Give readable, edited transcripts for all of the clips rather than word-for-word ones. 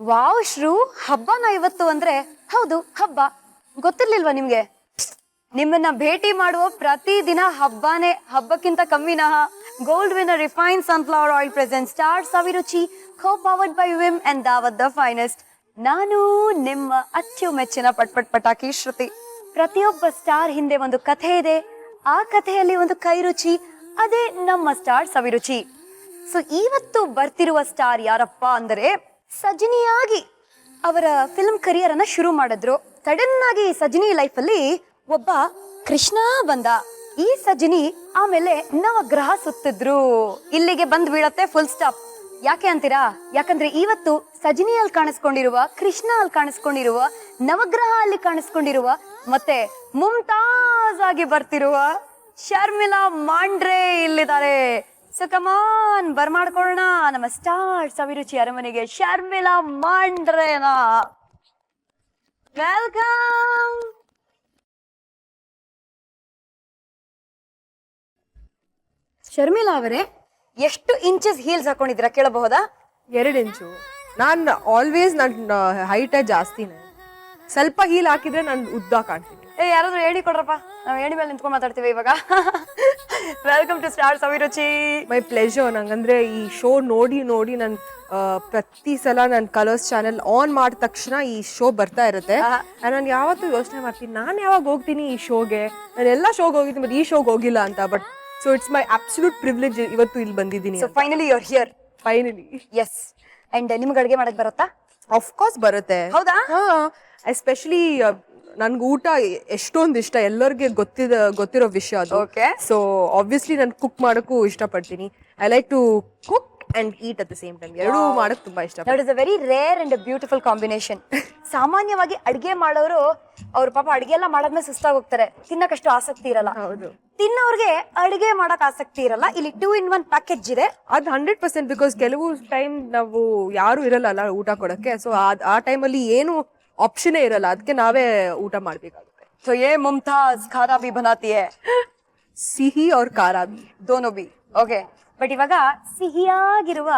Wow shrew, ಹಬ್ಬನ ಇವತ್ತು ಅಂದ್ರೆ? ಹೌದು, ಹಬ್ಬ. ಗೊತ್ತಿರ್ಲಿಲ್ವಾ ನಿಮ್ಗೆ? ನಿಮ್ಮನ್ನ ಭೇಟಿ ಮಾಡುವ ಪ್ರತಿ ದಿನ ಹಬ್ಬನೇ. ಹಬ್ಬಕ್ಕಿಂತ ಕಮ್ಮಿನಾ? Gold winner refine sunflower oil present star Saviruchi, co powered by Vim and Daawat the finest. ನಾನು ನಿಮ್ಮ ಅಚ್ಚುಮೆಚ್ಚಿನ ಪಟ್ಪಟ್ ಪಟಾಕಿ ಶ್ರುತಿ. ಪ್ರತಿಯೊಬ್ಬ ಸ್ಟಾರ್ ಹಿಂದೆ ಒಂದು ಕಥೆ ಇದೆ, ಆ ಕಥೆಯಲ್ಲಿ ಒಂದು ಕೈ ರುಚಿ, ಅದೇ ನಮ್ಮ ಸ್ಟಾರ್ ಸವಿರುಚಿ. ಸೊ ಇವತ್ತು ಬರ್ತಿರುವ ಸ್ಟಾರ್ ಯಾರಪ್ಪ ಅಂದರೆ, ಸಜಿನಿಯಾಗಿ ಅವರ ಫಿಲ್ಮ್ ಕರಿಯರ್ ಅನ್ನ ಶುರು ಮಾಡಿದ್ರು. ಸಡನ್ ಆಗಿ ಸಜಿನಿ ಲೈಫ್ ಅಲ್ಲಿ ಒಬ್ಬ ಕೃಷ್ಣ ಬಂದ. ಈ ಸಜಿನಿ ಆಮೇಲೆ ನವಗ್ರಹ ಸುತ್ತಿದ್ರು. ಇಲ್ಲಿಗೆ ಬಂದ್ ಬೀಳತ್ತೆ ಫುಲ್ ಸ್ಟಾಪ್. ಯಾಕೆ ಅಂತೀರಾ? ಯಾಕಂದ್ರೆ ಇವತ್ತು ಸಜಿನಿಯಲ್ಲಿ ಕಾಣಿಸ್ಕೊಂಡಿರುವ ಕೃಷ್ಣ ಅಲ್ಲಿ ಕಾಣಿಸ್ಕೊಂಡಿರುವ ನವಗ್ರಹ ಅಲ್ಲಿ ಕಾಣಿಸ್ಕೊಂಡಿರುವ ಮತ್ತೆ ಮುಮ್ತಾಜ್ ಆಗಿ ಬರ್ತಿರುವ ಶರ್ಮಿಳಾ ಮಾಂಡ್ರೆ ಇಲ್ಲಿದ್ದಾರೆ. ಸೊ ಕಮಾನ್, ಬರ್ಮಾಡ್ಕೊಳ್ಳೋಣ ನಮ್ಮ ಸ್ಟಾರ್ ಸವಿರುಚಿ ಅರಮನೆಗೆ ಶರ್ಮಿಳಾ ಮಾಂಡ್ರೆನಾ. ವೆಲ್ಕಮ್. ಶರ್ಮಿಳಾ ಅವರೇ, ಎಷ್ಟು ಇಂಚಸ್ ಹೀಲ್ಸ್ ಹಾಕೊಂಡಿದ್ದೀರಾ ಕೇಳಬಹುದಾ? 2 ಇಂಚು. ನಾನು ಆಲ್ವೇಸ್ ನನ್ನ ಹೈಟ್ ಜಾಸ್ತಿನೇ. ಸ್ವಲ್ಪ ಹೀಲ್ ಹಾಕಿದ್ರೆ ನಾನು ಉದ್ದ ಕಾಣ್ತೀನಿ. ಯಾರಾದ್ರೂ ಹೇಳಿ ಕೊಡ್ರಪ್ಪ, ನಾವು ಹೇಳಿ ಮೇಲೆ ನಿಂತ್ಕೊಂಡು ಮಾತಾಡ್ತೀವಿ ಇವಾಗ. Welcome to star Saviruchi. My pleasure. ನಂಗಂದ್ರೆ ಈ ಶೋ ನೋಡಿ ನೋಡಿ ನನ್ ಪ್ರತಿ ಸಲ ನನ್ನ ಕಲರ್ಸ್ ಚಾನೆಲ್ ಆನ್ ಮಾಡಿದ ತಕ್ಷಣ ಈ ಶೋ ಬರ್ತಾ ಇರುತ್ತೆ. ನಾನು ಯಾವತ್ತೂ ಯೋಚನೆ ಮಾಡ್ತೀನಿ, ನಾನು ಯಾವಾಗ ಹೋಗ್ತೀನಿ ಈ ಶೋಗೆ. ನಾನು ಎಲ್ಲ ಶೋಗೆ ಹೋಗಿದ್ದೀನಿ, ಬಟ್ ಈ ಶೋಗೆ ಹೋಗಿಲ್ಲ ಅಂತ. But so it's my absolute privilege ಇವತ್ತು ಇಲ್ಲಿ ಬಂದಿದ್ದೀನಿ. So finally you are here. Finally. Yes. And ನಿಮ್ಗೆ ಅಡುಗೆ ಮಾಡಕ್ ಬರುತ್ತಾ? ಆಫ್ ಕೋರ್ಸ್ ಬರುತ್ತೆ. ಹೌದಾ? ಎಸ್ಪೆಷಲಿ ನನ್ಗೆ ಊಟ ಎಷ್ಟೊಂದು ಇಷ್ಟ, ಎಲ್ಲರಿಗೆ ಗೊತ್ತಿರೋ ವಿಷಯ ಅದು. ಸೊ ಆಬ್ವಿಯಸ್ಲಿ ನಾನು ಕುಕ್ ಮಾಡೋಕ್ಕೂ ಇಷ್ಟಪಡ್ತೀನಿ. I like to cook and eat at the same time. ಎರಡೂ ಮಾಡಕ್ ತುಂಬಾ ಇಷ್ಟ. That is a very rare and beautiful combination. ಸಾಮಾನ್ಯವಾಗಿ ಅಡಿಗೆ ಮಾಡೋರು ಅವ್ರ ಪಾಪ ಅಡಿಗೆ ಎಲ್ಲ ಮಾಡಾದ್ಮೇಲೆ ಸುಸ್ತಾಗಿ ಹೋಗ್ತಾರೆ, ತಿನ್ನಕಷ್ಟು ಆಸಕ್ತಿ ಇರಲ್ಲ. ಹೌದು. ತಿನ್ನೋರ್ಗೆ ಅಡಿಗೆ ಮಾಡಕ್ ಆಸಕ್ತಿ ಇರಲ್ಲ. ಇಲ್ಲಿ 2-in-1 ಪ್ಯಾಕೇಜ್ ಇದೆ. ಅದು 100%. ಬಿಕಾಸ್ ಕೆಲವು ಟೈಮ್ ನಾವು ಯಾರು ಇರಲ್ಲ ಅಲ್ಲ ಊಟ ಕೊಡಕ್ಕೆ. ಸೊ ಆ ಟೈಮಲ್ಲಿ ಏನು ಆಪ್ಷನೇ ಇರಲ್ಲ, ಅದಕ್ಕೆ ನಾವೇ ಊಟ ಮಾಡ್ಬೇಕಾಗುತ್ತೆ. ಸೊ ಯೇ ಮುಮ್ತಾಜ್ ಖಾರಾ ಬಿ ಬನಾತಿ ಹೈ, ಸಿಹಿ ಅವ್ರ ಖಾರ ದೋನೋ ಬಿ. ಓಕೆ, ಬಟ್ ಇವಾಗ ಸಿಹಿಯಾಗಿರುವ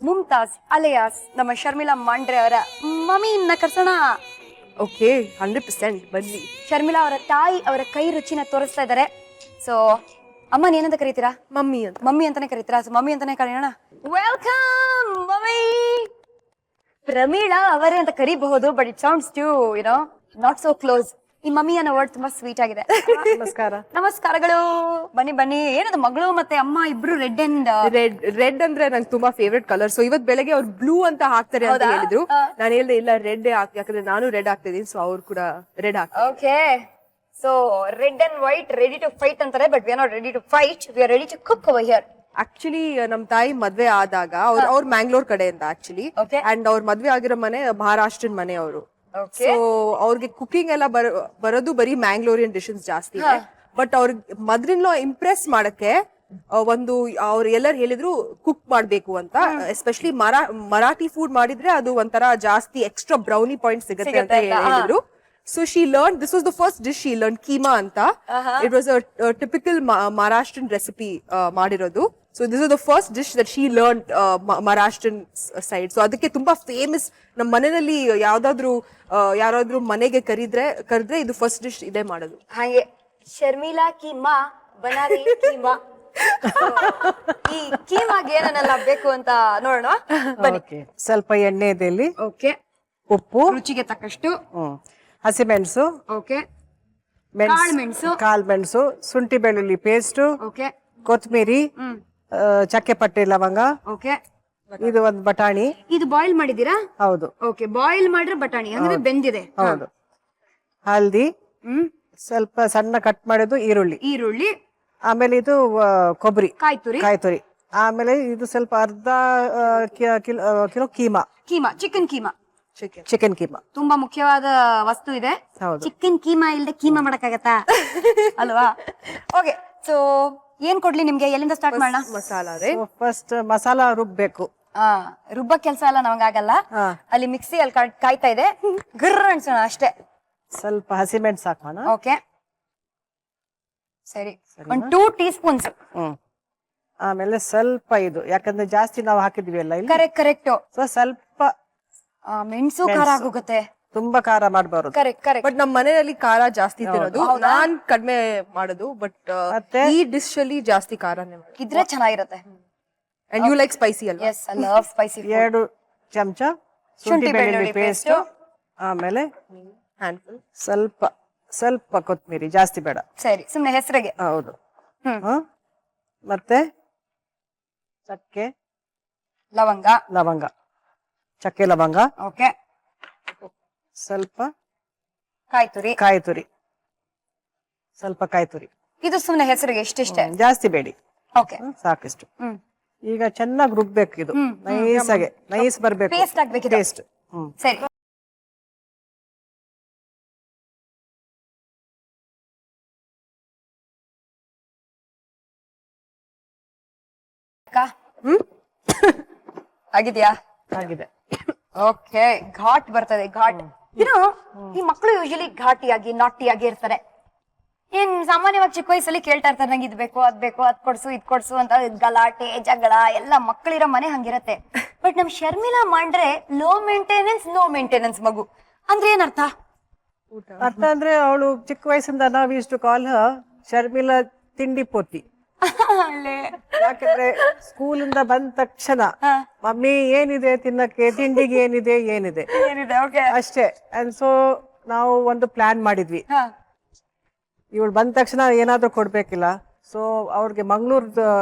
ಮುಮ್ತಾಜ್ ಅಲಿಯಾಸ್ ನಮ್ಮ ಶರ್ಮಿಳಾ ಮಾಂಡ್ರೆ ಅವರ ಮಮ್ಮಿಯನ್ನ ಕರ್ಸೋಣ. ಓಕೆ, 100% ಬನ್ನಿ. ಶರ್ಮಿಳಾ ಅವರ ತಾಯಿ ಅವರ ಕೈ ರುಚಿನ ತೋರಿಸ್ತಾ ಇದ್ದಾರೆ. ಸೊ ಅಮ್ಮ ಏನಂತ ಕರೀತೀರಾ? ಮಮ್ಮಿ ಅಂತ. ಮಮ್ಮಿ ಅಂತಾನೆ ಕರೀತೀರಾ? ಸೊ ಮಮ್ಮಿ ಅಂತಾನೆ ಕರೆಯೋಣ. Welcome mummy. ಪ್ರಮೀಳಾ ಅವರೇ ಅಂತ ಕರಿಬಹುದು, but it sounds to not so close. ಈ ಮಮ್ಮಿ ಅನ್ನೋ ವರ್ಡ್ ತುಂಬಾ ಸ್ವೀಟ್ ಆಗಿದೆ. ನಮಸ್ಕಾರ. ನಮಸ್ಕಾರಗಳು. ಬನ್ನಿ ಬನ್ನಿ. ಏನದು ಮಗಳು ಮತ್ತೆ ಅಮ್ಮ ಇಬ್ರು ರೆಡ್ ಅಂಡ್ ರೆಡ್ ಅಂದ್ರೆ ನಂಗೆ ತುಂಬಾ ಫೇವ್ರೆಟ್ ಕಲರ್. ಸೊ ಇವತ್ ಬೆಳಗ್ಗೆ ಅವ್ರು ಬ್ಲೂ ಅಂತ ಹಾಕ್ತಾರೆ ಅಂತ ಹೇಳಿದ್ರು. ನಾನು ಹೇಳ್ದೆ ಇಲ್ಲ, ರೆಡ್ ಯಾಕಂದ್ರೆ ನಾನು ರೆಡ್ ಹಾಕ್ತಿದ್ದೀನಿ. ಸೊ ಅವ್ರು ಕೂಡ ರೆಡ್ ಹಾಕ್ತಾರೆ. Okay. So red and white, ready to fight ಅಂತಾರೆ. But we are not ready to fight, we are ready to cook over here. Actually ನಮ್ ತಾಯಿ ಮದ್ವೆ ಆದಾಗ ಅವ್ರ ಮ್ಯಾಂಗ್ಳೂರ್ ಕಡೆಯಿಂದ ಆಕ್ಚುಲಿ. ಅಂಡ್ ಅವ್ರ ಮದ್ವೆ ಆಗಿರೋ ಮನೆ ಮಹಾರಾಷ್ಟ್ರನ್ ಮನೆ ಅವರು. ಸೊ ಅವ್ರಿಗೆ ಕುಕಿಂಗ್ ಎಲ್ಲ ಬರೋದು ಬರೀ ಮ್ಯಾಂಗ್ಳೂರಿಯನ್ ಡಿಶಸ್ ಜಾಸ್ತಿ. ಬಟ್ ಅವ್ರಿಗೆ ಮದ್ರಿನ್ಲೋ ಇಂಪ್ರೆಸ್ ಮಾಡಕ್ಕೆ ಒಂದು ಅವ್ರು ಎಲ್ಲರೂ ಹೇಳಿದ್ರು ಕುಕ್ ಮಾಡ್ಬೇಕು ಅಂತ. ಎಸ್ಪೆಷಲಿ ಮರಾಠಿ ಫುಡ್ ಮಾಡಿದ್ರೆ ಅದು ಒಂಥರ ಜಾಸ್ತಿ ಎಕ್ಸ್ಟ್ರಾ ಬ್ರೌನಿ ಪಾಯಿಂಟ್ ಸಿಗುತ್ತೆ ಅಂತ ಹೇಳಿದ್ರು. So she learned, this was the first dish she learned, keema anta. It was a typical Maharashtrian recipe ಮಾಡಿರೋದು. So this was the first dish that she learned Maharashtrian side. So ಅದಕ್ಕೆ ತುಂಬಾ famous. ನಮ್ಮ ಮನೆಯಲ್ಲಿ ಯಾರಾದ್ರೂ ಮನೆಗೆ ಕರೆದ್ರೆ ಇದು first dish ಇದೇ ಮಾಡೋದು. ಹಾಗೆ ಶರ್ಮಿಳಾ ಕೀಮಾ ಬನಾರಿ ಕೀಮಾ. ಈ ಕೀಮಾಗೆ ಏನೇನೆಲ್ಲ ಬೇಕು ಅಂತ ನೋಡೋಣ. ಓಕೆ, ಸ್ವಲ್ಪ ಎಣ್ಣೆದಲ್ಲಿ ಓಕೆ, ಉಪ್ಪು, ರುಚಿಗೆ ತಕ್ಕಷ್ಟು ಹಸಿಮೆಣಸು, ಓಕೆ, ಕಾಳು ಮೆಣಸು, ಶುಂಠಿ ಬೆಳ್ಳುಳ್ಳಿ ಪೇಸ್ಟ್, ಓಕೆ, ಕೊತ್ತಂಬರಿ, ಚಕ್ಕೆ ಪಟ್ಟೆ ಲವಂಗ, ಓಕೆ. ಇದು ಒಂದು ಬಟಾಣಿ. ಇದು ಬಾಯ್ಲ್ ಮಾಡಿದೀರಾ? ಹೌದು. ಓಕೆ, ಬಾಯ್ಲ್ ಮಾಡಿದ್ರೆ ಬಟಾಣಿ ಅಂದ್ರೆ ಬೆಂದಿದೆ. ಹೌದು. ಹಲ್ದಿ, ಸ್ವಲ್ಪ ಸಣ್ಣ ಕಟ್ ಮಾಡಿದ್ದು ಈರುಳ್ಳಿ, ಆಮೇಲೆ ಇದು ಕೊಬ್ಬರಿ, ಕಾಯಿ ತುರಿ, ಆಮೇಲೆ ಇದು ಸ್ವಲ್ಪ ಅರ್ಧ ಕಿಲೋ ಕೀಮಾ, ಚಿಕನ್ ಕೀಮಾ. ತುಂಬಾ ಮುಖ್ಯವಾದ ವಸ್ತು ಇದೆ. ಚಿಕನ್ ಕೀಮಾ ಇಲ್ದೆ ಕೀಮಾ ಮಾಡಕ್ಕಾಗತ್ತಾ? ಅಲ್ವಾ? ಓಕೆ, ಸೊ ಏನ್ ಕೊಡ್ಲಿ ನಿಮ್ಗೆ? ಎಲ್ಲಿಂದ ಸ್ಟಾರ್ಟ್ ಮಾಡೋಣ? ಮಸಾಲಾ. ಫಸ್ಟ್ ಮಸಾಲಾ ರುಬ್ಬೇಕು. ರುಬ್ಬ ಕೆಲಸ ಎಲ್ಲ ನಮಗಾಗಲ್ಲ. ಅಲ್ಲಿ ಮಿಕ್ಸಿ ಅಲ್ಲಿ ಕಾಯ್ತಾ ಇದೆ, ಗರ್ರ ಅನ್ಸೋಣ ಅಷ್ಟೇ. ಸ್ವಲ್ಪ ಹಸಿಮೆಣಸು ಹಾಕೋಣ. ಓಕೆ, ಸರಿ. ಒಂದು 2 ಟೀಸ್ಪೂನ್ಸ್. ಆಮೇಲೆ ಸ್ವಲ್ಪ ಇದು, ಯಾಕಂದ್ರೆ ಜಾಸ್ತಿ ನಾವು ಹಾಕಿದ್ವಿ ಅಲ್ಲ ಇಲ್ಲಿ. ಕರೆಕ್ಟ್. ಸೊ ಸ್ವಲ್ಪ ಮೆಣಸು ಖಾರ ಆಗೋಗುತ್ತೆ. ತುಂಬಾ ಖಾರ ಮಾಡಬಾರದು. Correct correct. ಬಟ್ ನಮ್ಮ ಮನೆಯಲ್ಲಿ ಖಾರ ಜಾಸ್ತಿ ತಿನ್ನೋದು, ನಾನ್ ಕಡಿಮೆ ಮಾಡೋದು. ಬಟ್ ಮತ್ತೆ ಈ ಡಿಶ್ ಅಲ್ಲಿ ಜಾಸ್ತಿ ಖಾರನೇ ಮಾಡೋದು. ಇದ್ರೆ ಚೆನ್ನಾಗಿರುತ್ತೆ. ಅಂಡ್ ಯು ಲೈಕ್ ಸ್ಪೈಸಿ ಅಲ್ವಾ? Yes, I love spicy. 2 ಚಮಚ ಶುಂಠಿ ಬೆಳ್ಳುಳ್ಳಿ ಪೇಸ್ಟ್, ಆಮೇಲೆ ಹ್ಯಾಂಡ್ಫುಲ್ ಸ್ವಲ್ಪ ಸ್ವಲ್ಪ ಕೊತ್ತಂಬರಿ, ಜಾಸ್ತಿ ಬೇಡ. ಸರಿ, ಸುಮ್ನೆ ಹೆಸರಿಗೆ. ಹೌದು. ಮತ್ತೆ ಚಕ್ಕೆ ಲವಂಗ, ಲವಂಗ, ಚಕ್ಕೆ ಲವಂಗ, ಓಕೆ. ಸ್ವಲ್ಪ ಕಾಯಿ ತುರಿ, ಕಾಯಿ ತುರಿ, ಸ್ವಲ್ಪ ಕಾಯಿ ತುರಿ. ಇದು ಸುಮ್ನೆ ಹೆಸರಿಗೆ ಇಷ್ಟಿಷ್ಟೇ. ಜಾಸ್ತಿ ಬೇಡಿ. ಓಕೆ, ಸಾಕಿಷ್ಟು. ಈಗ ಚೆನ್ನಾಗಿ ರುಬ್ಬೇಕು. ಇದು ನೈಸಾಗೆ ನೈಸ್ ಬರ್ಬೇಕು, ಪೇಸ್ಟ್ ಆಗ್ಬೇಕಿದೆ. ಪೇಸ್ಟ್. ಸರಿ. ಆಗಿದ್ಯಾ? ಆಗಿದೆ. ಓಕೆ, ಘಾಟ್ ಬರ್ತದೆ, ಘಾಟ್. ಈ ಮಕ್ಕಳು ಯೂಶಲಿ ಘಾಟಿಯಾಗಿ ನಾಟಿಯಾಗಿ ಇರ್ತಾರೆ. ಏನ್ ಸಾಮಾನ್ಯವಾಗಿ ಚಿಕ್ಕ ವಯಸ್ಸಲ್ಲಿ ಕೇಳ್ತಾ ಇರ್ತಾರೆ, ನಂಗೆ ಇದ್ ಬೇಕು ಅದ್ ಬೇಕು, ಅದ್ ಕೊಡ್ಸು ಇದ್ ಕೊಡ್ಸು ಅಂತ. ಗಲಾಟೆ ಜಗಳ ಎಲ್ಲ ಮಕ್ಕಳಿರೋ ಮನೆ ಹಂಗಿರತ್ತೆ. ಬಟ್ ನಮ್ ಶರ್ಮಿಳಾ ಮಾಡ್ರೆ ಲೋ ಮೇಂಟೆನೆನ್ಸ್ ನೋ ಮೇಂಟೆನೆನ್ಸ್ ಮಗು ಅಂದ್ರೆ ಏನ್ ಅರ್ಥ? ಅರ್ಥ ಅಂದ್ರೆ ಅವಳು ಚಿಕ್ಕ ವಯಸ್ಸಿಂದ ನಾವು ಇಷ್ಟು ಕಾಲ್ ಶರ್ಮಿಳಾ ತಿಂಡಿ ಪೋತಿ. ಯಾಕಂದ್ರೆ ಸ್ಕೂಲಿಂದ ಬಂದ ತಕ್ಷಣ ಮಮ್ಮಿ ಏನಿದೆ ತಿನ್ನಕ್ಕೆ, ತಿಂಡಿಗೆ ಏನಿದೆ ಏನಿದೆ ಅಷ್ಟೇ. ಅಂಡ್ ಸೊ ನಾವು ಒಂದು ಪ್ಲಾನ್ ಮಾಡಿದ್ವಿ, ಇವಳು ಬಂದ ತಕ್ಷಣ ಏನಾದ್ರೂ ಕೊಡ್ಬೇಕಿಲ್ಲ. ಸೊ ಅವ್ರಿಗೆ ಮಂಗಳೂರ್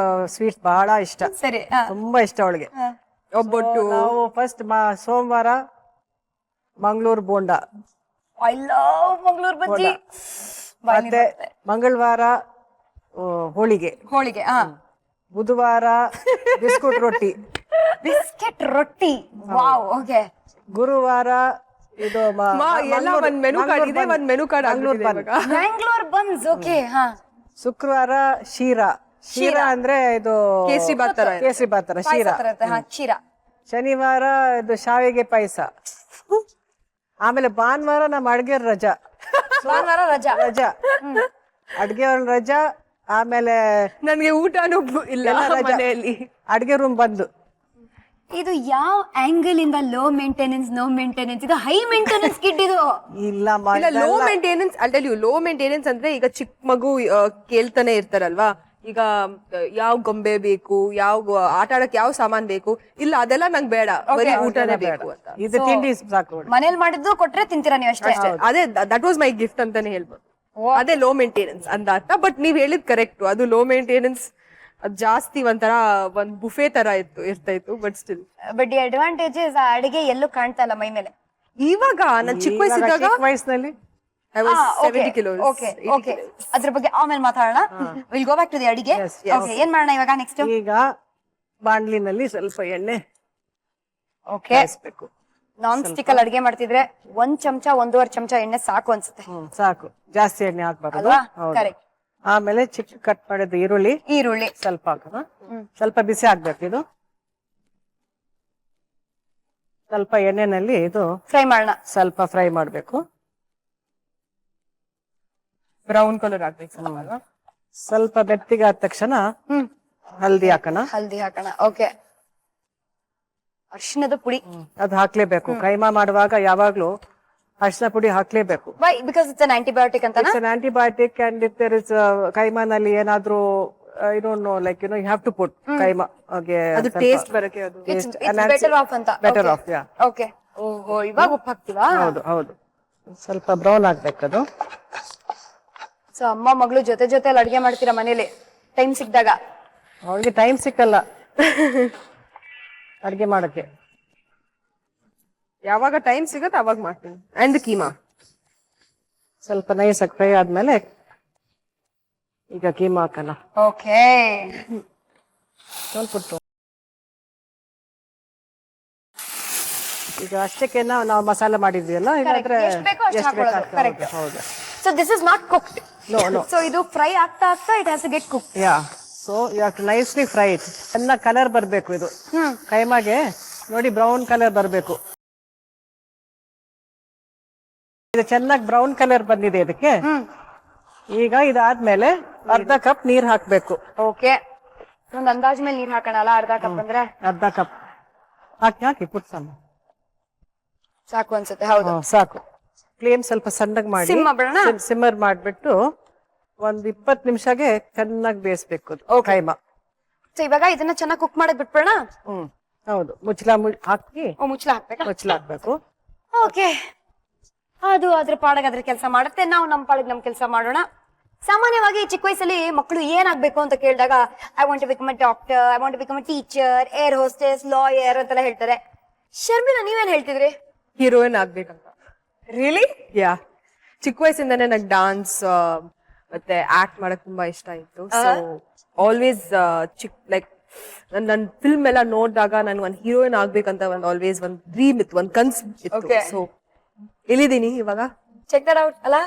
ಸ್ವೀಟ್ಸ್ ಬಹಳ ಇಷ್ಟ. ಸರಿ, ತುಂಬಾ ಇಷ್ಟ ಅವಳಿಗೆ. ಒಬ್ಬಟ್ಟು. ನಾವು ಫಸ್ಟ್ ಸೋಮವಾರ ಮಂಗಳೂರು ಬೋಂಡ, ಐ ಲವ್ ಮಂಗಳೂರು ಬಜ್ಜಿ. ಮತ್ತೆ ಮಂಗಳವಾರ ಹೋಳಿಗೆ, ಹೋಳಿಗೆ, ಬುಧವಾರ ಬಿಸ್ಕುಟ್ ರೊಟ್ಟಿ, ಬಿಸ್ಕೆಟ್ ರೊಟ್ಟಿ. Wow, okay. ಗುರುವಾರ ಇದು ಎಲ್ಲ ಒಂದ್ ಮೆನು ಕಾರ್ಡ್ ಇದೆ, ಒಂದ್ menu card Mangalore buns, okay. ಶುಕ್ರವಾರ ಶೀರಾ. ಶೀರಾ ಅಂದ್ರೆ ಇದು ಕೇಸರಿ ಬಾತ್ ತರ. ಕೇಸರಿ ಬಾತ್ ತರ ಶೀರಾ. ಚೀರಾ. ಶನಿವಾರ ಇದು ಶಾವಿಗೆ ಪಾಯಸ. ಆಮೇಲೆ ಭಾನುವಾರ ನಮ್ಮ ಅಡ್ಗೆ ರಜಾ. ಭಾನುವಾರ ರಜಾ. ರಜಾ, ಅಡ್ಗೆ ರಜಾ. ಆಮೇಲೆ ನನ್ಗೆ ಊಟನೂ ಇಲ್ಲ ಮನೆಯಲ್ಲಿ. ಅಡ್ಗೆ ರೂಮ್ ಬಂದು. ಇದು ಯಾವ ಆಂಗಲ್ ಇಂದ ಲೋ ಮೇಂಟೆನೆನ್ಸ್ ನೋ ಮೇಂಟೆನೆನ್ಸ್? ಇದು ಹೈ ಮೇಂಟೆನೆನ್ಸ್ ಕಿಡ್. ಇದು ಇಲ್ಲ ಲೋ ಮೇಂಟೆನೆನ್ಸ್ ಅಲ್ಟಲ್ ಯು. ಲೋ ಮೇಂಟೆನೆನ್ಸ್ ಅಂದ್ರೆ ಈಗ ಚಿಕ್ಕ ಮಗು ಕೇಳ್ತಾನೆ ಇರ್ತಾರಲ್ವಾ, ಈಗ ಯಾವ ಗೊಂಬೆ ಬೇಕು, ಯಾವ ಆಟ ಆಡಕ್ ಯಾವ ಸಾಮಾನ್ ಬೇಕು, ಇಲ್ಲ ಅದೆಲ್ಲ ನಂಗೆ ಬೇಡ, ಬರೀ ಊಟನೇ ಬೇಕು ಅಂತ. ಇದು ತಿಂಡಿ ಸಾಕು. ಮನೇಲಿ ಮಾಡಿದ್ದು ಕೊಟ್ರೆ ತಿಂತೀರಾ ನೀವು ಅಷ್ಟೇ. ಅದೇ ದಟ್ ವಾಸ್ ಮೈ ಗಿಫ್ಟ್ ಅಂತಾನೆ ಹೇಳ್ಬೋದು. ಅದೇ ಲೋ ಮೇಂಟೆನೆನ್ಸ್ ಅಂದ ಅರ್ಥ. ಬಟ್ ನೀವ್ ಹೇಳಿದ್ ಕರೆಕ್ಟ್, ಅದು ಲೋ ಮೇಂಟೆನೆನ್ಸ್. ಅದು ಜಾಸ್ತಿ ಒಂಥರ ಒಂದ್ ಬುಫೆ ತರ ಇರ್ತಾ ಇತ್ತು. But still but the advantages ಆ ಅಡಿಗೆ ಎಲ್ಲೂ ಕಾಣ್ತಾ ಇಲ್ಲ ಮೈ ಮೇಲೆ. ಇವಾಗ ನನ್ ಚಿಕ್ಕ ವಯಸ್ಸಿದ್ದಾಗ, ವಯಸ್ಸಿನಲ್ಲಿ I was 70 kilos. ಓಕೆ, ಅದ್ರ ಬಗ್ಗೆ ಆಮೇಲೆ ಮಾತಾಡೋಣ. Will go back to the ಅಡಿಗೆ. ಓಕೆ, ಏನ್ ಮಾಡೋಣ ಇವಾಗ ನೆಕ್ಸ್ಟ್? ಈಗ ಬಾಣ್ಲಿನಲ್ಲಿ ಸ್ವಲ್ಪ ಎಣ್ಣೆ ಓಕೆ. ನಾನ್ ಸ್ಟಿಕ್ ಅಲ್ಲಿ ಅಡಿಗೆ ಮಾಡ್ತಿದ್ರೆ 1 ಚಮಚ 1.5 ಚಮಚ ಎಣ್ಣೆ ಸಾಕು ಅನ್ಸುತ್ತೆ. ಸಾಕು, ಜಾಸ್ತಿ ಎಣ್ಣೆ ಹಾಕ್ಬಾರ್ದು. ಅಲ್ವಾ? ಕರೆಕ್ಟ್. ಆಮೇಲೆ ಚಿಕ್ಕ ಕಟ್ ಮಾಡಿದ ಈರುಳ್ಳಿ ಈರುಳ್ಳಿ ಸ್ವಲ್ಪ ಹಾಕೋಣ. ಸ್ವಲ್ಪ ಬಿಸಿ ಆಗ್ಬೇಕು. ಇದು ಸ್ವಲ್ಪ ಎಣ್ಣೆನಲ್ಲಿ ಇದು ಫ್ರೈ ಮಾಡೋಣ. ಸ್ವಲ್ಪ ಫ್ರೈ ಮಾಡ್ಬೇಕು. ಬ್ರೌನ್ ಕಲರ್ ಆಗ್ಬೇಕು. ಸ್ವಲ್ಪ ಬೆತ್ತಿಗೆ ಆದ ತಕ್ಷಣ ಹಲ್ದಿ ಹಾಕೋಣ. ಹಲ್ದಿ ಹಾಕೋಣ. ಓಕೆ. ಅರಿಶಿಣದ ಪುಡಿ ಅದು ಹಾಕ್ಲೇಬೇಕು. ಕೈಮಾ ಮಾಡುವಾಗ ಯಾವಾಗ್ಲೂ ಅರಿಶಿನ ಪುಡಿ ಹಾಕ್ಲೇಬೇಕು. Why? Because it's an antibiotic ಅಂತ. It's an antibiotic and if there is ಕೈಮಾನಲ್ಲಿ ಏನಾದ್ರೂ I don't know, like you have to put keema. ಅದು ಟೇಸ್ಟ್ ಬರಕ್ಕೆ, ಅದು ಬೆಟರ್ ಆಫ್ ಅಂತ. Better off. Yeah, okay. ಓಹೋ, ಇವಾಗ ಉಪ್ಪು ಹಾಕ್ತೀವಾ? ಹೌದು ಹೌದು. ಸ್ವಲ್ಪ ಬ್ರೌನ್ ಆಗ್ಬೇಕು ಅದು. ಸೊ ಅಮ್ಮ ಮಗಳು ಜೊತೆ ಜೊತೆಲಿ ಅಡ್ಗೆ ಮಾಡ್ತೀರಾ ಮನೇಲಿ ಟೈಮ್ ಸಿಕ್ಕಿದಾಗ? ಅವಳಿಗೆ ಟೈಮ್ ಸಿಕ್ಕಲ್ಲ ಅಡ್ಗೆ ಮಾಡಕ್ಕೆ. ಯಾವಾಗ ಟೈಮ್ ಸಿಗತ್ತೆ ಅವಾಗ ಮಾಡ್ತೀನಿ. ಅಂಡ್ ಕೀಮಾ ಸ್ವಲ್ಪ ನೈಸ್ ಆಗಿ ಫ್ರೈ ಆದ್ಮೇಲೆ ಈಗ ಕೀಮಾ ಹಾಕೋಣ. ಓಕೆ. ಸ್ವಲ್ಪ ಈಗ ಅಷ್ಟಕ್ಕೆ ನಾವು ಮಸಾಲೆ ಮಾಡಿದ್ವಿ ಅಲ್ಲ, ಇಲ್ಲಾಂದ್ರೆ ಎಷ್ಟು ಬೇಕೋ ಅಷ್ಟು ಹಾಕೊಳ್ಳೋದು. ಕರೆಕ್ಟ್. ಹೌದು. So this is not cooked. No. So ಇದು ಫ್ರೈ ಆಗ್ತಾ ಆಗ್ತಾ it has to get cooked. Yeah, so you have to nicely fry it. ಚೆನ್ನಾಗಿ ಕಲರ್ ಬರಬೇಕು. ಇದು ಕೈಮಾಗೆ ನೋಡಿ ಬ್ರೌನ್ ಕಲರ್ ಬರಬೇಕು. ಇದು ಚೆನ್ನಾಗಿ ಬ್ರೌನ್ ಕಲರ್ ಬಂದಿದೆ ಇದಕ್ಕೆ. ಈಗ ಇದಾದ್ಮೇಲೆ ಅರ್ಧ ಕಪ್ ನೀರ್ ಹಾಕ್ಬೇಕು. ಓಕೆ. ಒಂದ್ ಅಂದಾಜ್ ಮೇಲೆ ನೀರ್ ಹಾಕೋಣಲ್ಲ, ಅರ್ಧ ಕಪ್ ಅಂದ್ರೆ ಅರ್ಧ ಕಪ್ ಹಾಕಿ ಪುಟ್ ಸಮ. ಸಾಕು ಅನ್ಸುತ್ತೆ. ಹೌದು, ಸಾಕು. ಫ್ಲೇಮ್ ಸ್ವಲ್ಪ ಸಣ್ಣಗೆ ಮಾಡಿ ಸಿಮ್ ಮಾಡೋಣ. ಸಿಮ್ಮರ್ ಮಾಡ್ಬಿಟ್ಟು ಒಂದ್ 20 ನಿಮಿಷಗೆ ಚೆನ್ನಾಗಿ ಬೇಯಿಸ್ಬೇಕು ಕೈಮಾ. ಸೊ ಇವಾಗ ಇದನ್ನ ಚೆನ್ನಾಗಿ ಕುಕ್ ಮಾಡಕ್ ಬಿಟ್ಬಿಡೋಣ. ಹೌದು, ಹಾಕಿ ಮುಚ್ಚಳ ಹಾಕ್ಬೇಕಾ? ಮುಚ್ಚಳ ಹಾಕ್ಬೇಕು. ಓಕೆ, ಅದು ಅದ್ರ ಪಾಡಗ್ ಅದ್ರ ಕೆಲಸ ಮಾಡುತ್ತೆ, ನಾವು ನಮ್ಮ ಪಾಡಿಗೆ ನಮ್ ಕೆಲಸ ಮಾಡೋಣ. ಸಾಮಾನ್ಯವಾಗಿ ಚಿಕ್ಕ ವಯಸ್ಸಲ್ಲಿ ಮಕ್ಕಳು ಏನಾಗ್ಬೇಕು ಅಂತ ಕೇಳಿದಾಗ I want to become a doctor, I want to become a teacher, air hostess, lawyer ಅಂತೆಲ್ಲ ಹೇಳ್ತಾರೆ. ಶರ್ಮಿಳಾ ನೀವೇನ್ ಹೇಳ್ತಿದ್ರಿ? ಹೀರೋಯಿನ್ ಆಗ್ಬೇಕಂತ. ರಿಯಲಿ? ಯಾ, ಚಿಕ್ಕ ವಯಸ್ಸಿಂದಾನೇ ನಂಗೆ ಡಾನ್ಸ್ ಮತ್ತೆ ಆಕ್ಟ್ ಮಾಡಕ್ ತುಂಬಾ ಇಷ್ಟ ಇತ್ತು. ಸೊ ಆಲ್ವೇಸ್ ಲೈಕ್ ನನ್ ಫಿಲ್ಮ್ ಎಲ್ಲ ನೋಡಿದಾಗ ನನ್ ಒಂದ್ ಹೀರೋಯಿನ್ ಆಗ್ಬೇಕಂತ ಆಲ್ವೇಸ್ ಒಂದ್ ಡ್ರೀಮ್ ಇತ್ತು, ಒಂದ್ ಕನ್ಸ್ ಇತ್ತು. ಸೊ ಎಲ್ಲಿದ್ದೀನಿ ಇವಾಗ. ಚೆಕ್ ದಟ್ ಔಟ್ ಅಲ್ಲ,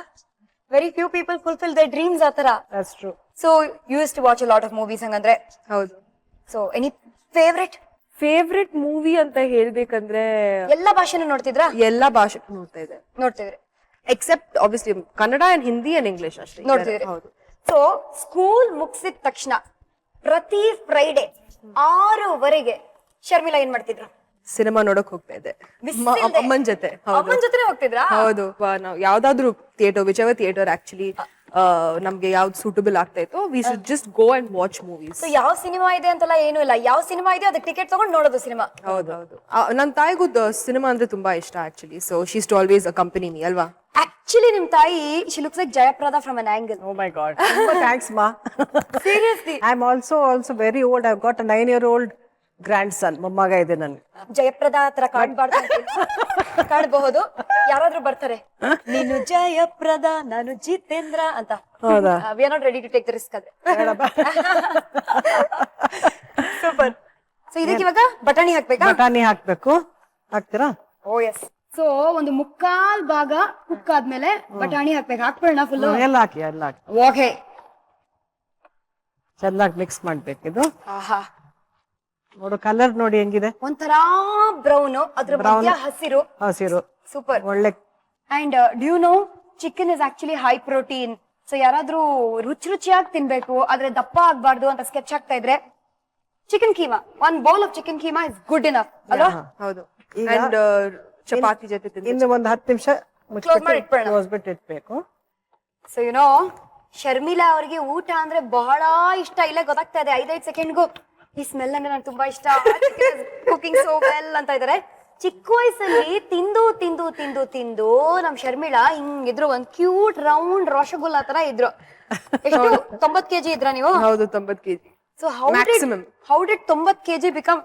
very few people fulfil their dreams ಆ ತರ. That's true. So you use to watch a lot of movies ಹಂಗಂದ್ರೆ. ಹೌದು. ಸೊ ಎನಿ ಫೇವ್ರೆಟ್ ಮೂವಿ ಅಂತ ಹೇಳ್ಬೇಕಂದ್ರೆ ಎಲ್ಲ ಭಾಷೆನೂ ನೋಡ್ತಿದ್ರಾ? ಎಲ್ಲಾ ಭಾಷೆ ನೋಡ್ತಿದ್ರಿ except obviously Kannada and Hindi and English ಅಷ್ಟೇ ನೋಡ್ತಿದ್ರಿ. ಹೌದು. ಸೊ ಸ್ಕೂಲ್ ಮುಗಿಸಿದ ತಕ್ಷಣ ಪ್ರತಿ ಫ್ರೈಡೆ 6:00 ಶರ್ಮಿಳಾ ಏನ್ ಮಾಡ್ತಿದ್ರು? ಸಿನಿಮಾ ನೋಡಕ್ ಹೋಗ್ತಾ ಇದ್ದೆ ಅಮ್ಮನ್ ಜೊತೆ. ಅಮ್ಮನ್ ಜೊತೆ ಹೋಗ್ತಿದ್ರಾ? ಹೌದು. ನಾವು ಯಾವ್ದಾದ್ರು ಥಿಯೇಟರ್, ವಿಚ್ ಥಿಯೇಟರ್ ಆಕ್ಚುಲಿ ನಮ್ಗೆ ಯಾವ್ದು ಸೂಟಬಲ್ ಆಗ್ತಾ ಇತ್ತು, we should just go and watch movies. So ಯಾವ ಸಿನಿಮಾ ಇದೆ ಅಂತೆಲ್ಲ ಏನು ಇಲ್ಲ, ಯಾವ ಸಿನಿಮಾ ಇದೆ ಅದಕ್ಕೆ ಟಿಕೆಟ್ ತಗೊಂಡು ನೋಡೋದು ಸಿನಿಮಾ. ಹೌದೌದು. ನನ್ನ ತಾಯಿಗೂ ಸಿನಿಮಾ ಅಂದ್ರೆ ತುಂಬಾ ಇಷ್ಟ actually. So she is to always accompany me ಅಲ್ವಾ. ಆಕ್ಚುಲಿ ನಿಮ್ ತಾಯಿ she looks like Jayaprada from an angle. Oh my God. Thanks, Ma. Seriously. I'm also very old. I've got a 9-year-old grandson. ಮೊಮ್ಮಗ ಇದೆ ನನ್ಗೆ. ಜಯಪ್ರದಾ ಹತ್ರ ಕಾಣ್ಬಾರ್ದು ಕಾಣಬಹುದು. ಯಾರಾದ್ರೂ ಬರ್ತಾರೆ, ನೀನು ಜಯಪ್ರದಾ ನಾನು ಜಿತೇಂದ್ರ ಅಂತ. ಹೌದಾ? We are not ready to take the risk. ಅದೇ ಸೂಪರ್. ಸೊ ಇದಕ್ಕೆ ಇವಾಗ ಬಟಾಣಿ ಹಾಕ್ಬೇಕಾ? ಬಟಾಣಿ ಹಾಕ್ಬೇಕು. ಹಾಕ್ತೀರಾ? ಓ ಎಸ್. ಸೊ ಒಂದು ಮುಕ್ಕಾಲ್ ಭಾಗ ಕುಕ್ ಆದ್ಮೇಲೆ ಬಟಾಣಿ ಹಾಕ್ಬೇಕು. ಹಾಕ್ಬೇಡ ಫುಲ್? ಎಲ್ಲ ಹಾಕಿ. ಓಕೆ, ಚೆನ್ನಾಗಿ ಮಿಕ್ಸ್ ಮಾಡ್ಬೇಕು. ಇದು ಆಹಾ, ನೋಡು ಕಲರ್ ನೋಡಿ ಹೆಂಗಿದೆ. ಒಂಥರಾ ಬ್ರೌನ್, ಅದ್ರ ಮಧ್ಯ ಹಸಿರು. ಸೂಪರ್. ಒಳ್ಳೆ. And due no chicken is actually high protein. So ಯಾರಾದ್ರೂ ರುಚಿಯಾಗಿ ತಿನ್ಬೇಕು ಆದ್ರೆ ದಪ್ಪ ಆಗ್ಬಾರ್ದು ಅಂತ ಸ್ಕೆಚ್ ಆಗ್ತಾ ಇದ್ರೆ chicken keema, one bowl of chicken keema is good enough ಅಲ್ವಾ? ಹೌದು. ಅಂಡ್ ಚಪಾತಿ ಜೊತೆ ಇನ್ನು ಒಂದು 10 ನಿಮಿಷ ಕ್ಲೋಸ್ ಬಿಟ್ಟು ಇಟ್ಬೇಕು. ಸೊ ಯುನೋ ಶರ್ಮಿಳಾ ಅವರಿಗೆ ಊಟ ಅಂದ್ರೆ ಬಹಳ ಇಷ್ಟ. ಇಲ್ಲೇ ಗೊತ್ತಾಗ್ತಾ ಇದೆ 5 ಸೆಕೆಂಡ್ಗೂ ಈ ಸ್ಮೆಲ್ ಅಂದ್ರೆ ನಂಗೆ ತುಂಬಾ ಇಷ್ಟ, ಕುಕಿಂಗ್ ಸೋ ವೆಲ್ ಅಂತ ಇದಾರೆ. ಚಿಕ್ಕ ವಯಸ್ಸಲ್ಲಿ ತಿಂದು ತಿಂದು ತಿಂದು ತಿಂದು ನಮ್ ಶರ್ಮಿಳಾ ಹಿಂಗಿದ್ರು, ಒಂದ್ ಕ್ಯೂಟ್ ರೌಂಡ್ ರಸಗುಲ್ಲಾ ತರ ಇದ್ರು. ಎಷ್ಟು 90 kg ಇದ್ರ ನೀವು? ಹೌದು, 90 kg. So how did 90 kg become